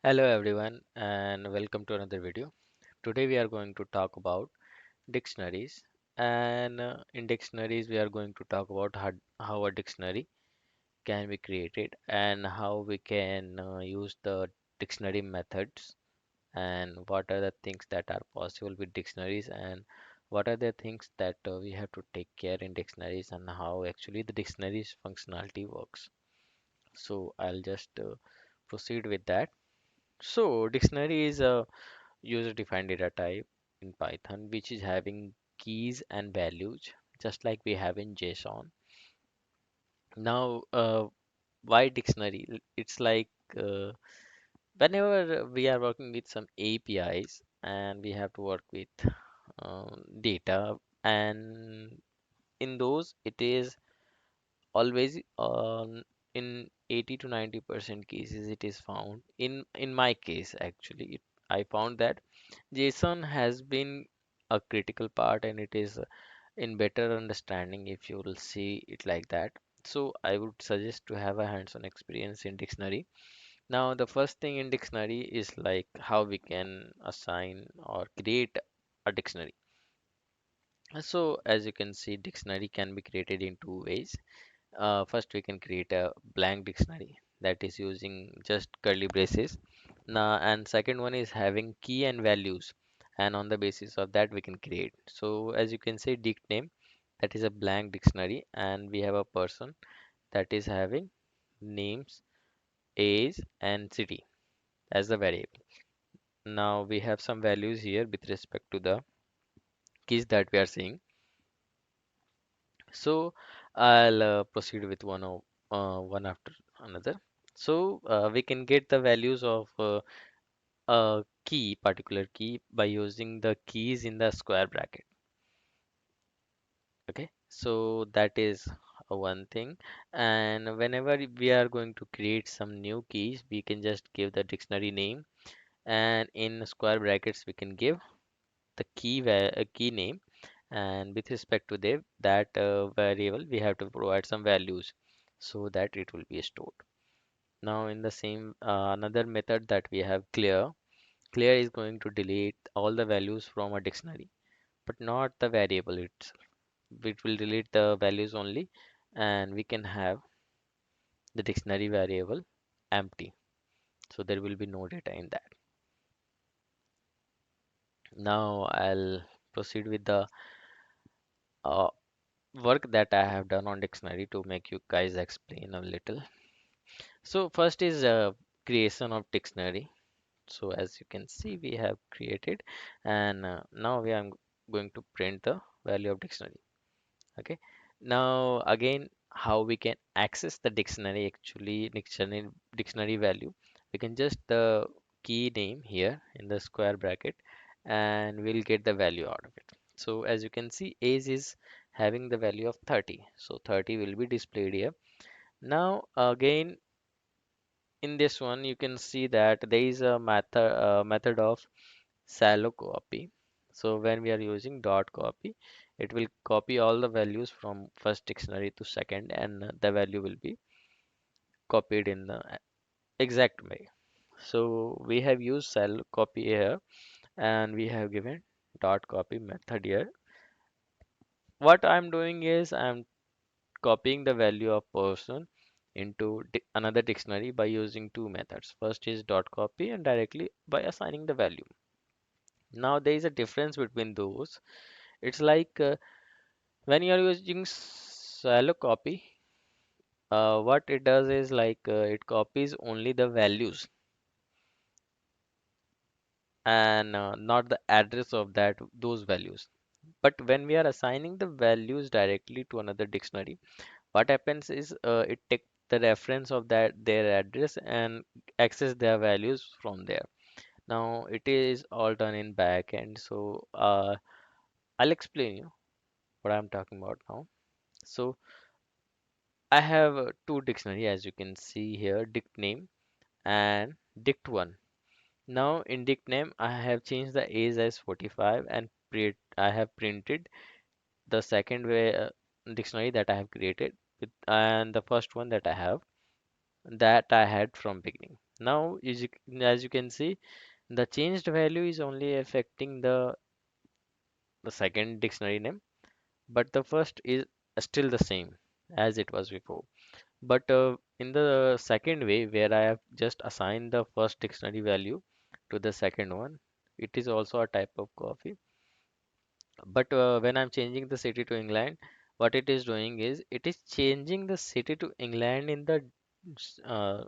Hello everyone and welcome to another video. Today we are going to talk about dictionaries and in dictionaries we are going to talk about how a dictionary can be created and how we can use the dictionary methods and what are the things that are possible with dictionaries and what are the things that we have to take care in dictionaries and how actually the dictionary's functionality works. So I'll just proceed with that. So dictionary is a user-defined data type in Python, which is having keys and values, just like we have in JSON. Now, why dictionary? It's like whenever we are working with some APIs and we have to work with data, and in those, it is always in 80 to 90% cases it is found. In my case, actually, I found that JSON has been a critical part and it is in better understanding if you will see it like that. So I would suggest to have a hands-on experience in dictionary. Now the first thing in dictionary is like how we can assign or create a dictionary. So as you can see, dictionary can be created in two ways. First, we can create a blank dictionary that is using just curly braces. Now, and second one is having key and values, and on the basis of that we can create. So as you can see, dict name, that is a blank dictionary, and we have a person that is having names, age, and city as the variable. Now we have some values here with respect to the keys that we are seeing. So I'll proceed with one after another. So we can get the values of a key, particular key, by using the keys in the square bracket. Okay, so that is one thing. And whenever we are going to create some new keys, we can just give the dictionary name, and in square brackets we can give the key name, and with respect to that variable we have to provide some values so that it will be stored. Now in the same another method that we have clear is going to delete all the values from a dictionary but not the variable itself. It will delete the values only, and we can have the dictionary variable empty, so there will be no data in that. Now I'll proceed with the uh, work that I have done on dictionary to make you guys explain a little. So first is creation of dictionary. So as you can see, we have created, and now we are going to print the value of dictionary. Okay. Now again, how we can access the dictionary, actually dictionary value. We can just the key name here in the square bracket, and we'll get the value out of it. So as you can see, age is having the value of 30. So 30 will be displayed here. Now again, in this one you can see that there is a method of shallow copy. So when we are using dot copy, it will copy all the values from first dictionary to second, and the value will be copied in the exact way. So we have used shallow copy here, and we have given dot copy method here. What I'm doing is I'm copying the value of person into another dictionary by using two methods. First is dot copy and directly by assigning the value. Now there is a difference between those. It's like when you are using shallow copy, what it does is like it copies only the values and not the address of that those values. But when we are assigning the values directly to another dictionary, what happens is it takes the reference of that their address and access their values from there. Now it is all done in backend, so I'll explain you what I'm talking about now. So I have two dictionary as you can see here, dict name and dict1. Now in dict name I have changed the age as 45 and I have printed the second way dictionary that I have created with, and the first one that I have that I had from beginning. Now, as you can see, the changed value is only affecting the second dictionary name, but the first is still the same as it was before. But in the second way, where I have just assigned the first dictionary value to the second one, it is also a type of coffee. But when I'm changing the city to England, what it is doing is it is changing the city to England in the uh,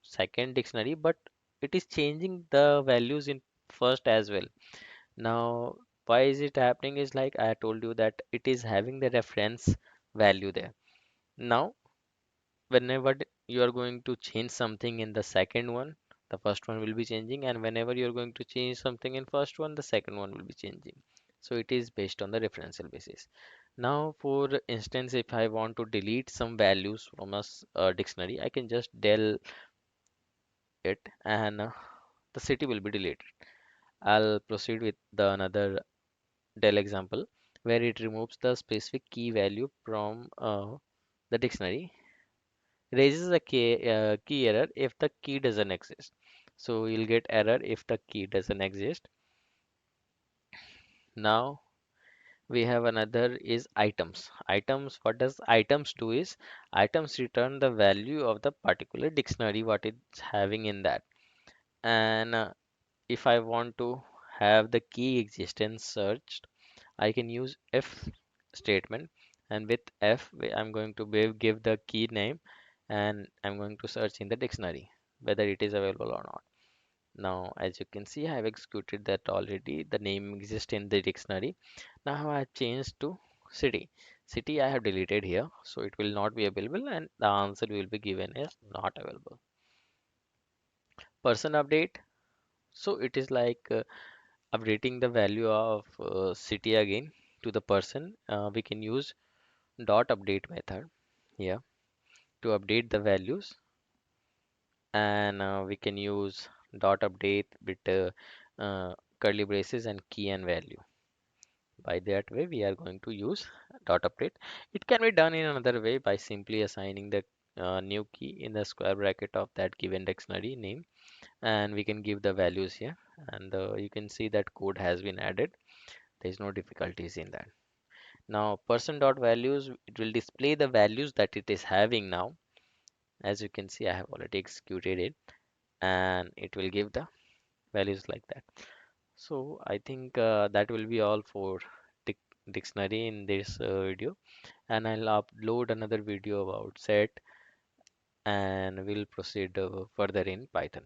second dictionary, but it is changing the values in first as well. Now, why is it happening is like I told you that it is having the reference value there. Now, whenever you are going to change something in the second one, the first one will be changing, and whenever you're going to change something in first one, the second one will be changing. So it is based on the referential basis. Now, for instance, if I want to delete some values from a dictionary, I can just del it, and the city will be deleted. I'll proceed with the another del example where it removes the specific key value from the dictionary, raises a key error if the key doesn't exist. So you'll get error if the key doesn't exist. Now we have another is items. Items, what does items do is items return the value of the particular dictionary what it's having in that. And if I want to have the key existence searched, I can use if statement, and with F I'm going to give the key name, and I'm going to search in the dictionary whether it is available or not. Now, as you can see, I have executed that already. The name exists in the dictionary. Now I have changed to city. City I have deleted here, so it will not be available, and the answer will be given as not available. Person update. So it is like updating the value of city again to the person. We can use dot update method here to update the values, and we can use dot update with curly braces and key and value. By that way, we are going to use dot update. It can be done in another way by simply assigning the new key in the square bracket of that given dictionary name, and we can give the values here, and you can see that code has been added. There is no difficulties in that. Now, person dot values, it will display the values that it is having now. As you can see, I have already executed it, and it will give the values like that. So I think that will be all for dic dictionary in this video, and I'll upload another video about set, and we'll proceed further in Python.